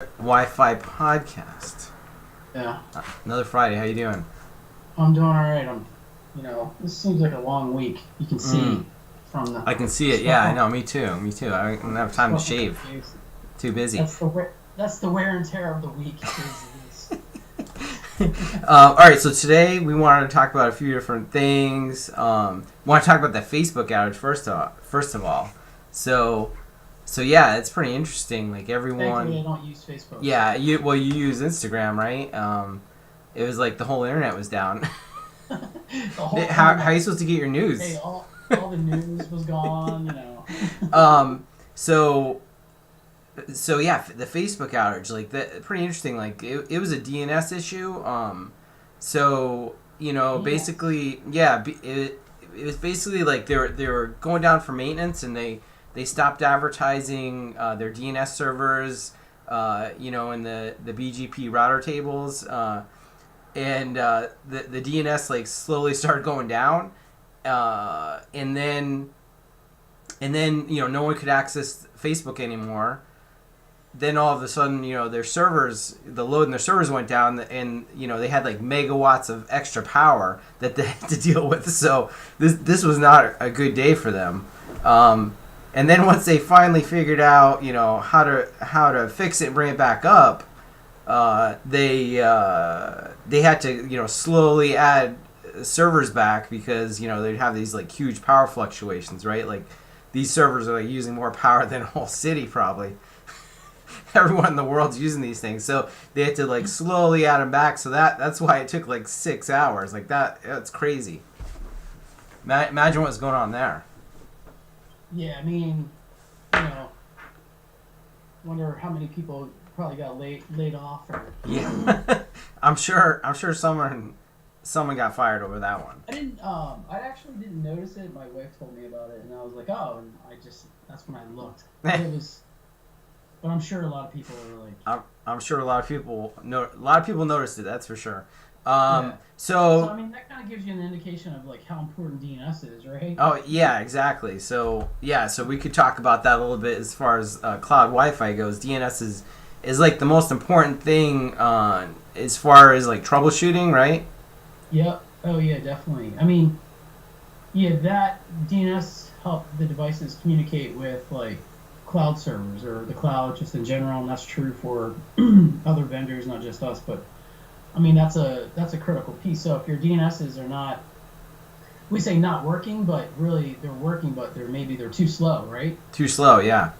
Wi-Fi podcast. Yeah, Another Friday. How you doing? I'm doing all right. This seems like a long week. You can Mm, see from the I can see it. stuff Yeah, I on know. Me too. Me too. I don't have time to stuff on my shave. face. Too busy. That's the wear and tear of the week. Is All right. So today we wanted to talk about a few different things. Want to talk about the Facebook outage first of all. So so yeah, it's pretty interesting. Like Thankfully, I everyone. don't use Facebook, Yeah. so You use Instagram, right? It was like the whole internet was down. the whole How are you internet. supposed to get your Hey, news? all the news was gone. um. So yeah, the Facebook outage, like that, pretty interesting. Like it was a DNS issue. So DNS. basically, yeah, it was basically like they were going down for maintenance, and they stopped advertising their DNS servers, in the BGP router tables, and the DNS like slowly started going down, and then no one could access Facebook anymore. Then all of a sudden, the load in their servers went down, and they had like megawatts of extra power that they had to deal with. So this was not a good day for them. And then once they finally figured out, how to fix it and bring it back up, they had to slowly add servers back because they'd have these like huge power fluctuations, right? Like these servers are like using more power than a whole city probably. Everyone in the world's using these things, so they had to like slowly add them back. So that's why it took like 6 hours. Like that's crazy. Imagine what's going on there. Yeah, I mean, you know, wonder how many people probably got laid off or Yeah, I'm sure someone got fired over that one. I actually didn't notice it. My wife told me about it, and I was like, oh, and that's when I looked. But but I'm sure a lot of people are like, I'm sure a lot of people noticed it. That's for sure. yeah. So So I mean, that kind of gives you an indication of like how important DNS is, right? oh yeah, exactly. So yeah, so we could talk about that a little bit as far as cloud Wi-Fi goes. DNS is like the most important thing as far as like troubleshooting, right? Yep. Oh yeah, definitely. I mean, yeah, that DNS help the devices communicate with like cloud servers or the cloud just in general, and that's true for other vendors, not just us. But I mean, that's a critical piece. So if your DNSs are not, we say not working, but really they're working, but they're too slow, right? Too slow, yeah.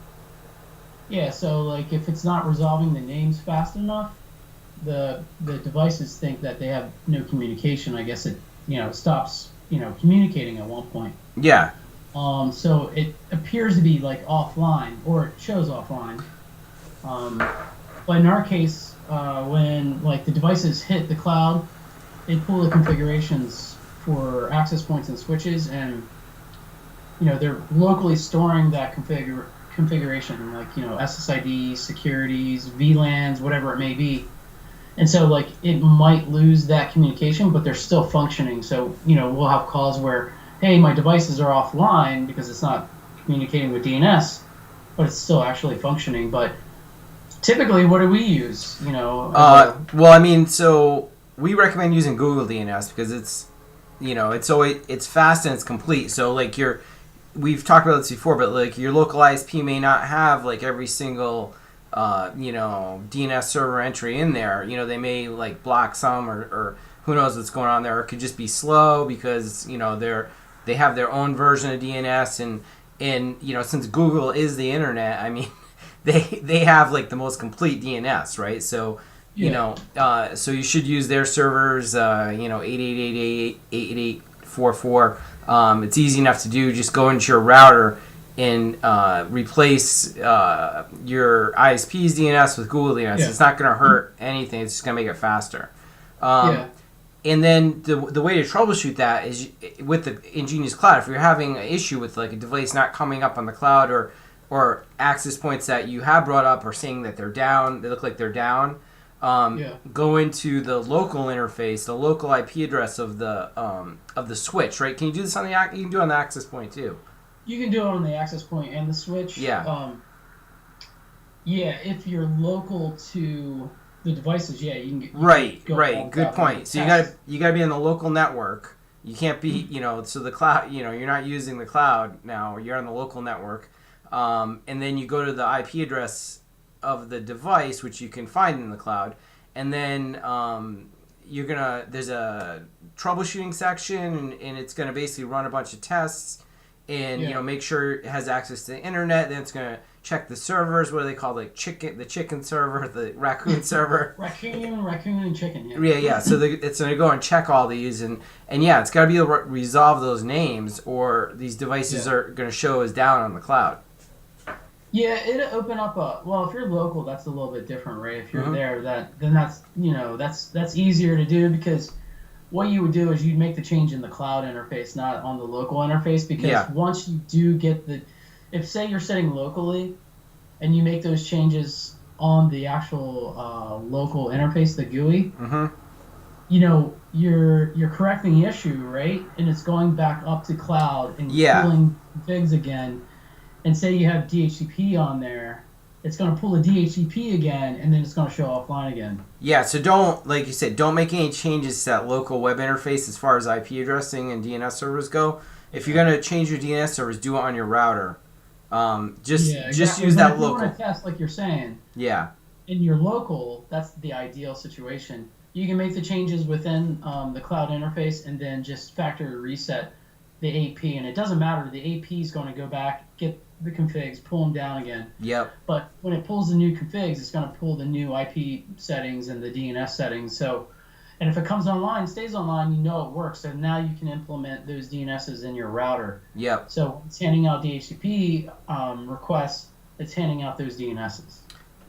Yeah. So like if it's not resolving the names fast enough, the devices think that they have no communication. I guess it stops communicating at one point. Yeah. So it appears to be like offline, or it shows offline. Um, but in our case, when like the devices hit the cloud, they pull the configurations for access points and switches, and they're locally storing that configuration, like SSID, securities, VLANs, whatever it may be. And so like it might lose that communication, but they're still functioning. So we'll have calls where, hey, my devices are offline because it's not communicating with DNS, but it's still actually functioning. But typically, what do we use? As a Well, I mean, so we recommend using Google DNS because it's fast and it's complete. So like we've talked about this before, but like your local ISP may not have like every single DNS server entry in there. They may like block some, or who knows what's going on there. Or it could just be slow because they have their own version of DNS, and since Google is the internet, I mean they have like the most complete DNS, right? So yeah, so you should use their servers, 88888844. It's easy enough to do. Just go into your router and replace your ISP's DNS with Google DNS. yeah, It's not going to hurt anything. It's just going to make it faster. Um, yeah, and then the way to troubleshoot that is with the Ingenious Cloud. If you're having an issue with like a device not coming up on the cloud, or access points that you have brought up are saying that they're down, they look like they're down. yeah. Go into the local interface, the local IP address of the switch, right? Can you do this on the you can do it on the access point too? You can do it on the access point and the switch. Yeah. Yeah, if you're local to the devices, yeah, you can Right, go right. along Good that way to point. So test. you gotta be in the local network. You can't be, Mhm. you know, so the cloud, you know, you're not using the cloud now. You're on the local network, and then you go to the IP address of the device, which you can find in the cloud, and then there's a troubleshooting section, and it's gonna basically run a bunch of tests, and Yeah. make sure it has access to the internet. Then it's gonna check the servers, what are they called, like the chicken server, the raccoon server. Raccoon, and chicken. Yeah. Yeah, yeah. So it's going to go and check all these, and yeah, it's got to be able to resolve those names, or these devices Yeah. are going to show as down on the cloud. Yeah, it'll open up a. Well, if you're local, that's a little bit different, right? If you're Hmm. there, then that's easier to do because what you would do is you'd make the change in the cloud interface, not on the local interface, because Yeah. once you do get if say you're setting locally and you make those changes on the actual local interface, the GUI, Hmm. you're correcting the issue, right? And it's going back up to cloud and Yeah. pulling figs again. And say you have DHCP on there, it's going to pull the DHCP again, and then it's going to show offline again. Yeah. So don't, like you said, don't make any changes to that local web interface as far as IP addressing and DNS servers go. If you're going to change your DNS servers, do it on your router. Yeah, Just exactly. use But that if you want local. to test, like you're saying, Yeah. in your local, that's the ideal situation. You can make the changes within the cloud interface and then just factory reset the AP. And it doesn't matter. The AP is going to go back, get the configs, pull them down again. Yep. But when it pulls the new configs, it's going to pull the new IP settings and the DNS settings. So, and if it comes online, stays online, you know it works. So now you can implement those DNSs in your router. Yep. So it's handing out DHCP requests. It's handing out those DNSs.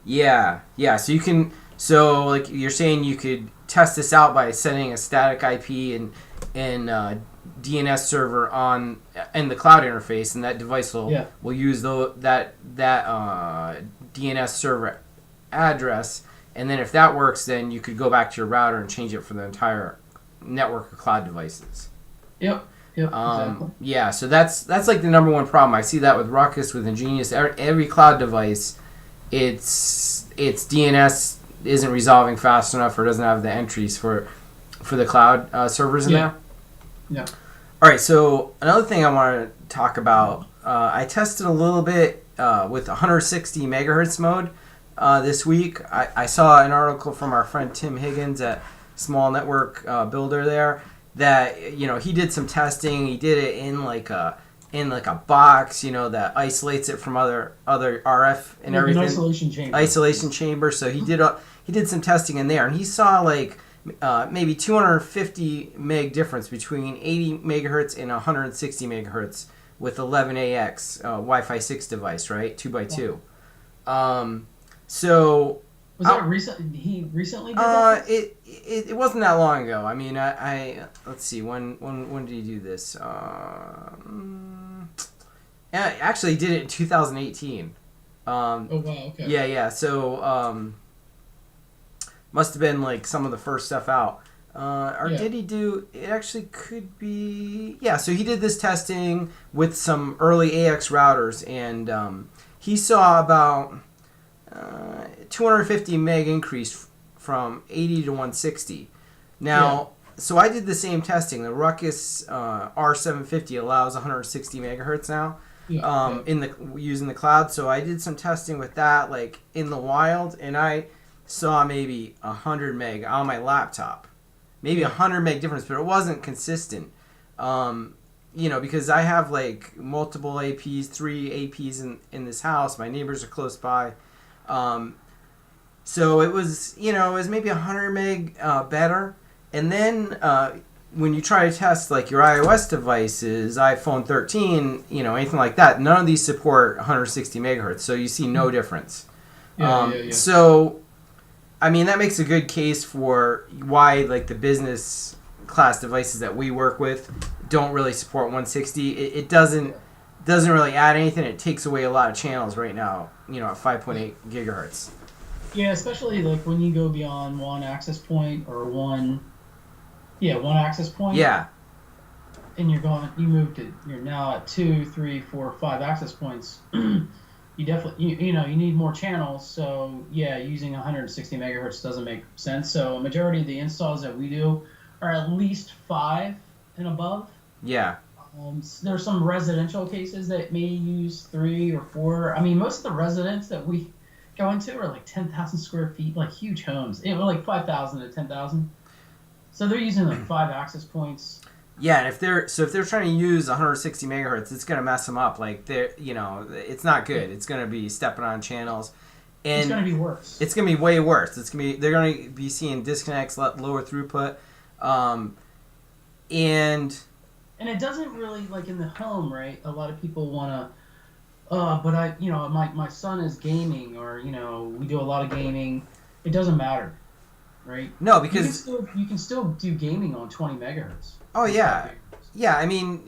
Yeah, yeah. So you can, so like you're saying, you could test this out by setting a static IP and DNS server on in the cloud interface, and that device Yeah. will use that DNS server address, and then if that works, then you could go back to your router and change it for the entire network of cloud devices. Yep. Yep. Exactly. Yeah, so that's like the number one problem. I see that with Ruckus, with Ingenious, every cloud device. Its DNS isn't resolving fast enough, or doesn't have the entries for the cloud servers in there. Yeah. All right, so another thing I want to talk about, I tested a little bit with 160 megahertz mode this week. I saw an article from our friend Tim Higgins at Small Network Builder there that he did some testing. He did it in like a box, that isolates it from other RF and Like everything. an isolation chamber. Isolation chamber. So he did some testing in there, and he saw like maybe 250 meg difference between 80 megahertz and 160 megahertz with 11AX Wi-Fi 6 device, right? 2x2. So Was that recent? He recently did that? it wasn't that long ago. I mean, I let's see, when did he do this? Actually, he did it in 2018. Oh wow. Okay. Yeah, yeah. So must have been like some of the first stuff out. Or Yeah. did he do? It actually could be. Yeah. So he did this testing with some early AX routers, and he saw about 250 meg increase from 80 to 160. Now, so I did the same testing. The Ruckus R750 allows 160 megahertz now. Yeah. Using the cloud. So I did some testing with that, like in the wild, and I saw maybe 100 meg on my laptop, maybe 100 meg difference, but it wasn't consistent. Because I have like multiple APs, 3 APs in this house. My neighbors are close by, so it was maybe 100 meg better, and then when you try to test like your iOS devices, iPhone 13, anything like that, none of these support 160 megahertz, so you see no difference. Yeah. So, I mean, that makes a good case for why like the business class devices that we work with don't really support 160. It doesn't really add anything. It takes away a lot of channels right now, at 5.8 gigahertz. Yeah, especially like when you go beyond one access point or one access point. Yeah. And you're now at 2, 3, 4, 5 access points. you need more channels. So yeah, using 160 megahertz doesn't make sense. So a majority of the installs that we do are at least 5 and above. Yeah. There's some residential cases that may use 3 or 4. I mean, most of the residents that we go into are like 10,000 square feet, like huge homes. Like 5,000 to 10,000. So they're using like 5 access points. Yeah, and if they're trying to use 160 megahertz, it's gonna mess them up. Like it's not good. It's gonna be stepping on channels, and it's gonna be worse. It's gonna be way worse. They're gonna be seeing disconnects, lower throughput, and it doesn't really, like in the home, right? A lot of people wanna, but my son is gaming, or we do a lot of gaming. It doesn't matter, right? No, because you can still do gaming on 20 megahertz. Oh yeah, yeah. I mean,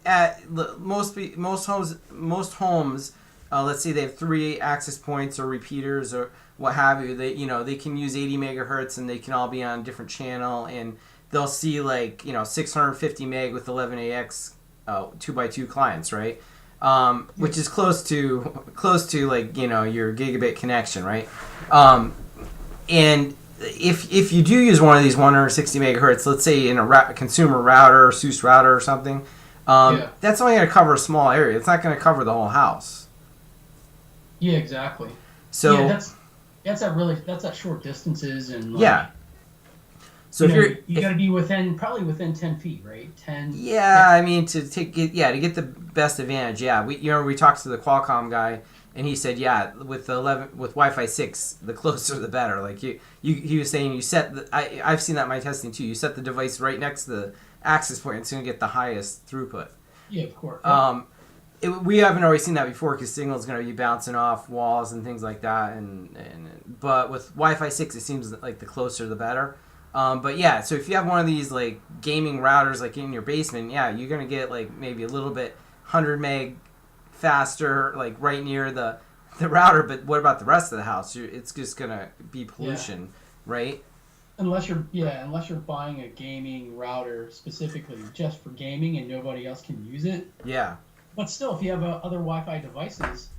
at most homes, let's say they have 3 access points or repeaters or what have you. They can use 80 megahertz and they can all be on a different channel, and they'll see 650 meg with 11AX 2x2 clients, right? Which is close to your gigabit connection, right? And if you do use one of these 160 megahertz, let's say in a consumer router, SUS router or something, that's only going to cover a small area. It's not going to cover the whole house. Yeah, exactly. So that's at short distances, and So you got to be probably within 10 feet, right? 10. Yeah, I mean to get the best advantage. Yeah, we talked to the Qualcomm guy. And he said, yeah, with Wi-Fi 6, the closer the better. Like he was saying, I've seen that in my testing too. You set the device right next to the access point, it's going to get the highest throughput. Yeah, of course. We haven't always seen that before because signal is going to be bouncing off walls and things like that. But with Wi-Fi 6, it seems like the closer the better. But yeah, so if you have one of these like gaming routers like in your basement, yeah, you're going to get like maybe a little bit 100 meg faster, like right near the router, but what about the rest of the house? It's just gonna be pollution, right? Unless you're buying a gaming router specifically just for gaming and nobody else can use it. Yeah. But still, if you have other Wi-Fi devices,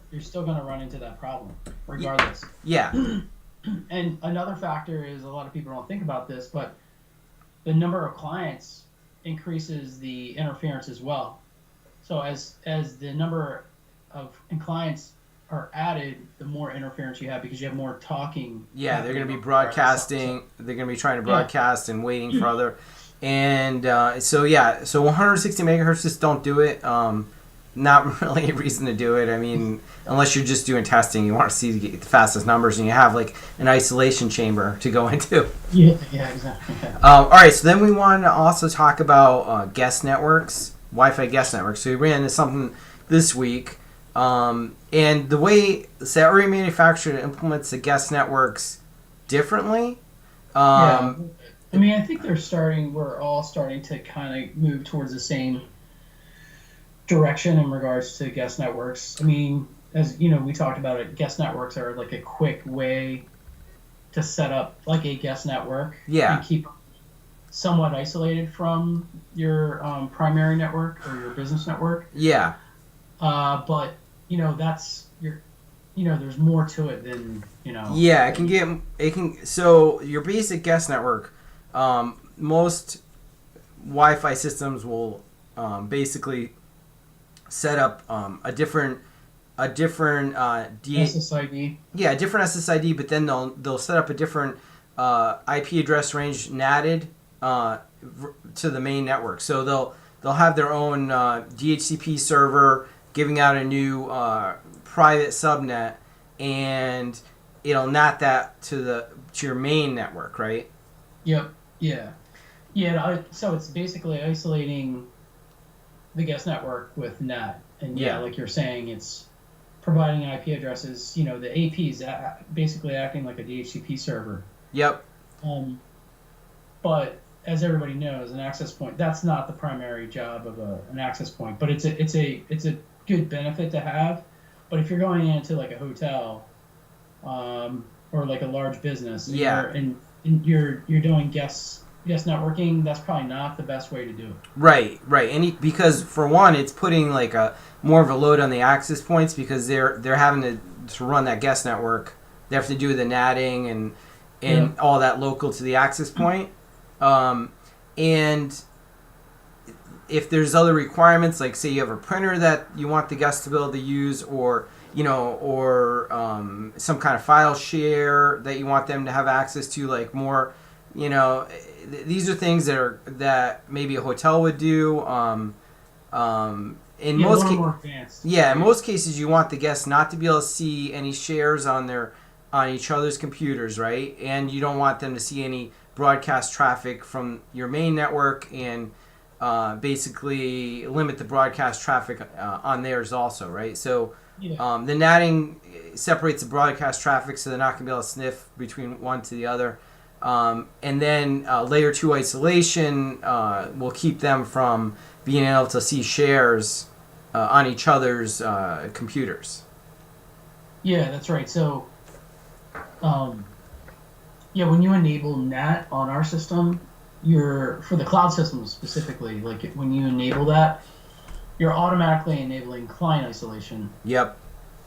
you're still gonna run into that problem, regardless. Yeah. And another factor is, a lot of people don't think about this, but the number of clients increases the interference as well. So as the number of clients are added, the more interference you have because you have more talking. Yeah, they're going to be broadcasting. They're going to be trying to broadcast and waiting for other. And so 160 megahertz, just don't do it. Not really a reason to do it. I mean, unless you're just doing testing, you want to see the fastest numbers, and you have like an isolation chamber to go into. Yeah, exactly. All right, so then we wanted to also talk about guest networks. Wi-Fi guest network. So we ran into something this week, and the way every manufacturer implements the guest networks differently. I mean, I think we're all starting to kind of move towards the same direction in regards to guest networks. I mean, as you know, we talked about it, guest networks are like a quick way to set up like a guest network. Yeah. And keep somewhat isolated from your primary network or your business network. Yeah. But that's there's more to it than Yeah, so your basic guest network, most Wi-Fi systems will basically set up a different SSID. Yeah, a different SSID, but then they'll set up a different IP address range NATed to the main network. So they'll have their own DHCP server giving out a new private subnet, and it'll NAT that to your main network, right? Yep. Yeah. So it's basically isolating the guest network with NAT, and like you're saying, it's providing IP addresses. The AP is basically acting like a DHCP server. Yep. But as everybody knows, an access point, that's not the primary job of an access point, but it's a good benefit to have. But if you're going into like a hotel or like a large business, and you're doing guest guest networking, that's probably not the best way to do it. Right, right. Because for one, it's putting like a more of a load on the access points because they're having to run that guest network. They have to do the natting and Yep. all that local to the access point. Um, and if there's other requirements, like say you have a printer that you want the guests to be able to use, or some kind of file share that you want them to have access to, like more, these are things that maybe a hotel would do. In Yeah, a most little more advanced. yeah, in Right. most cases, you want the guests not to be able to see any shares on each other's computers, right? And you don't want them to see any broadcast traffic from your main network, and basically limit the broadcast traffic on theirs also, right? So Yeah. the natting separates the broadcast traffic, so they're not going to be able to sniff between one to the other. And then layer 2 isolation will keep them from being able to see shares on each other's computers. Yeah, that's right. So, um, yeah, when you enable NAT on our system, you're for the cloud system specifically, like when you enable that, you're automatically enabling client isolation, Yep.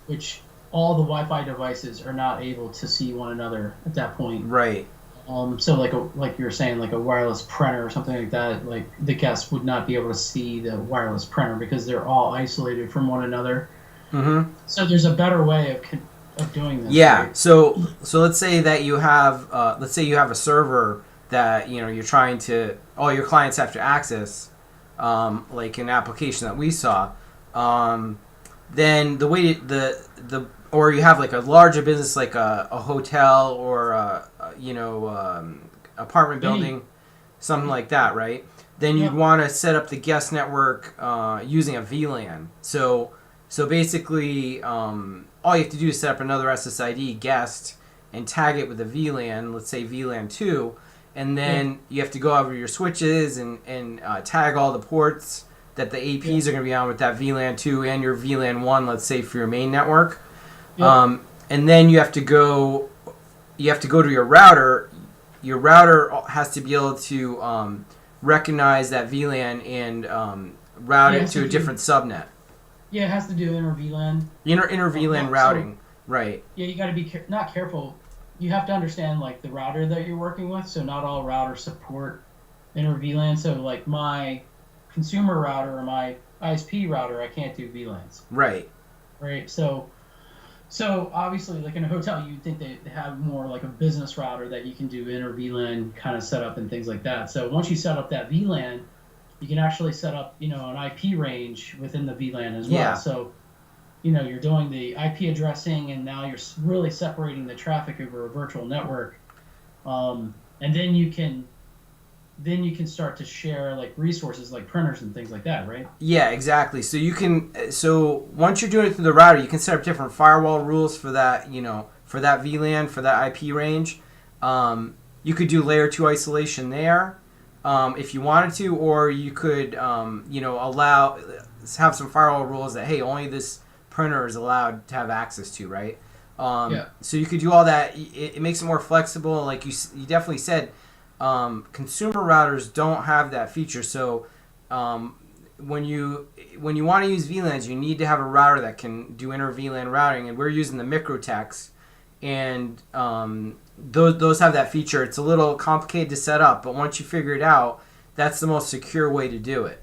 which all the Wi-Fi devices are not able to see one another at that point. Right. So like you were saying, like a wireless printer or something like that, like the guests would not be able to see the wireless printer because they're all isolated from one another. Mm-hmm. So there's a better way of doing this, Yeah. right? So let's say that you have a server that you're trying to all your clients have to access, like an application that we saw. Um, then the way the or you have like a larger business like a hotel or apartment Any, building, something like that, right? Then you'd yep, want to set up the guest network using a VLAN. So basically, all you have to do is set up another SSID guest and tag it with a VLAN, let's say VLAN 2, and yep, then you have to go over your switches and tag all the ports that the yep, APs are going to be on with that VLAN 2 and your VLAN 1, let's say for your main network. yep. And then you have to go to your router. Your router has to be able to recognize that VLAN and route Yeah, it it has to to a do. different subnet. Yeah, it has to do inter VLAN. Inter VLAN So routing, right? yeah, you got to be not careful. You have to understand like the router that you're working with. So not all routers support inter VLAN. So like my consumer router or my ISP router, I can't do VLANs, Right. right? So obviously, like in a hotel, you'd think they have more like a business router that you can do inter VLAN kind of setup and things like that. So once you set up that VLAN, you can actually set up, an IP range within the VLAN as well. Yeah. So, you're doing the IP addressing, and now you're really separating the traffic over a virtual network. And then you can start to share like resources like printers and things like that, right? Yeah, exactly. So once you're doing it through the router, you can set up different firewall rules for that, for that VLAN, for that IP range. You could do layer 2 isolation there, if you wanted to, or you could, allow, have some firewall rules that, hey, only this printer is allowed to have access to, right? Yeah. So you could do all that. It makes it more flexible. Like you definitely said, consumer routers don't have that feature. So when you want to use VLANs, you need to have a router that can do inter VLAN routing, and we're using the MikroTiks, and those have that feature. It's a little complicated to set up, but once you figure it out, that's the most secure way to do it.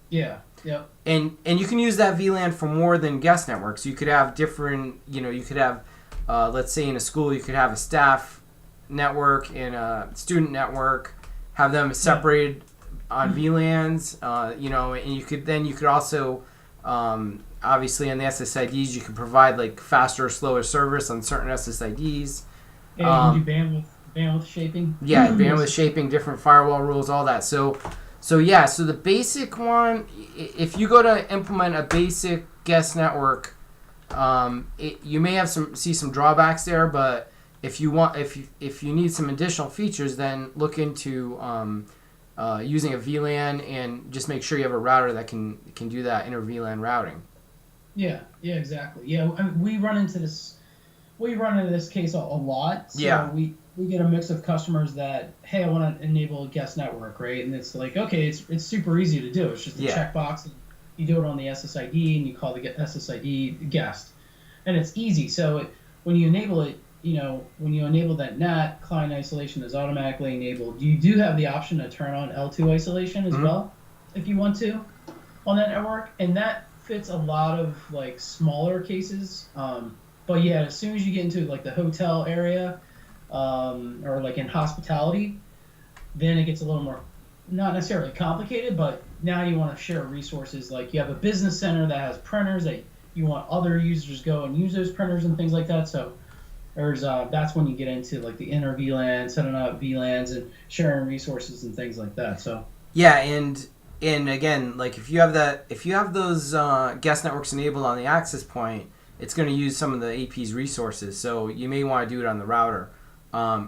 Yeah. Yep. And you can use that VLAN for more than guest networks. You could have different, you could have, let's say in a school, you could have a staff network and a student network, have them separated on VLANs, and you could also, obviously on the SSIDs, you could provide like faster or slower service on certain SSIDs. Yeah, you can do bandwidth shaping. Yeah, bandwidth shaping, different firewall rules, all that. So the basic one, if you go to implement a basic guest network, you may see some drawbacks there, but if you need some additional features, then look into using a VLAN and just make sure you have a router that can do that inter VLAN routing. Yeah. Yeah. Exactly. Yeah. I mean, we run into this case a lot. So Yeah. we we get a mix of customers that, hey, I want to enable a guest network, right? And it's like, okay, it's super easy to do. It's just a Yeah. checkbox. And you do it on the SSID, and you call the SSID guest, and it's easy. So when you enable it, when you enable that NAT, client isolation is automatically enabled. You do have the option to turn on L2 isolation as well, if you want to, on that network, and that fits a lot of like smaller cases. But yeah, as soon as you get into like the hotel area, or like in hospitality, then it gets a little more, not necessarily complicated, but now you want to share resources. Like you have a business center that has printers that you want other users go and use those printers and things like that. So there's that's when you get into like the inner VLAN, setting up VLANs and sharing resources and things like that. So yeah, and again, like if you have those guest networks enabled on the access point, it's going to use some of the AP's resources. So you may want to do it on the router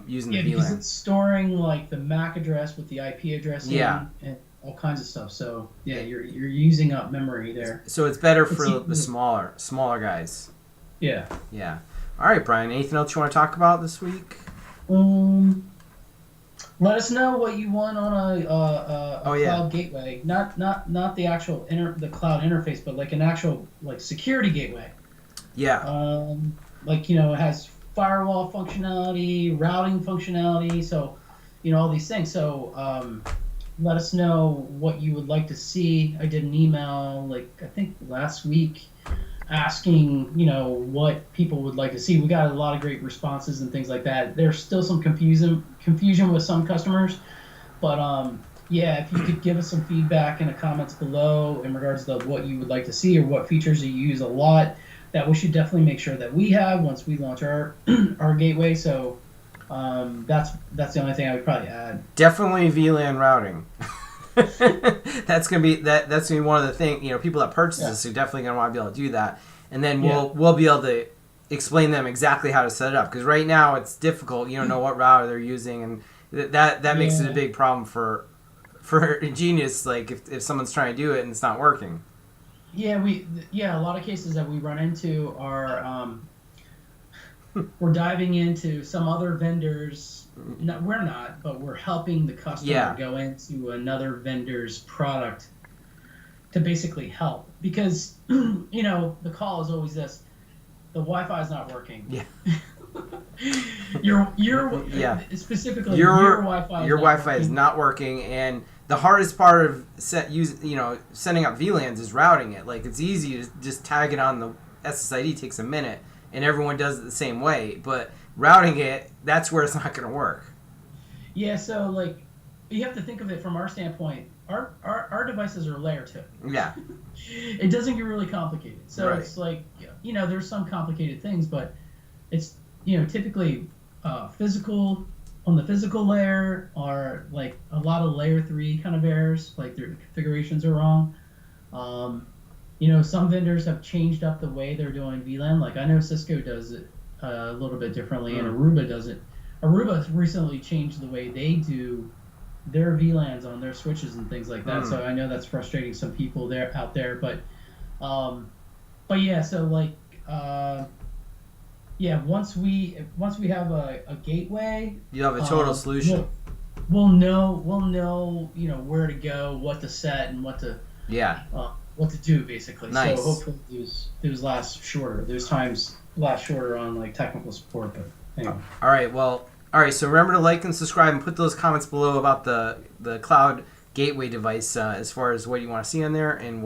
using the VLAN. Because it's storing like the MAC address with the IP address and all kinds of stuff. So yeah, you're using up memory there. So it's better for the smaller guys. Yeah. Yeah. All right, Brian. Anything else you want to talk about this week? Let us know what you want on a cloud gateway. Not the actual the cloud interface, but like an actual like security gateway. Yeah. Like it has firewall functionality, routing functionality, so all these things. So let us know what you would like to see. I did an email like I think last week asking what people would like to see. We got a lot of great responses and things like that. There's still some confusion with some customers, but yeah, if you could give us some feedback in the comments below in regards to what you would like to see or what features you use a lot, that we should definitely make sure that we have once we launch our our gateway. So that's the only thing I would probably add. Definitely VLAN routing. That's gonna be one of the things. People that purchase this are definitely gonna want to be able to do that, and then we'll be able to explain them exactly how to set it up. Because right now it's difficult. You don't know what router they're using, and that makes it a big problem for Genius. Like if someone's trying to do it and it's not working. Yeah, a lot of cases that we run into are we're diving into some other vendors. No, we're not, but we're helping the customer go into another vendor's product to basically help. Because the call is always this: the Wi-Fi is not working. Yeah. Specifically your Wi-Fi is not working, and the hardest part of setting up VLANs is routing it. Like it's easy to just tag it on the SSID, takes a minute, and everyone does it the same way. But routing it, that's where it's not going to work. Yeah, so like you have to think of it from our standpoint. Our devices are layer 2. Yeah. It doesn't get really complicated. So it's like there's some complicated things, but it's typically physical. On the physical layer are like a lot of layer 3 kind of errors, like their configurations are wrong. Some vendors have changed up the way they're doing VLAN. Like I know Cisco does it a little bit differently, and Aruba does it. Aruba recently changed the way they do their VLANs on their switches and things like that. So I know that's frustrating some people out there, but yeah. So like once we have a gateway, you have a total solution. We'll know where to go, what to set, and what to do basically. Nice. So hopefully those times last shorter on like technical support. But anyway. All right. So remember to like and subscribe and put those comments below about the cloud gateway device as far as what you want to see on there, and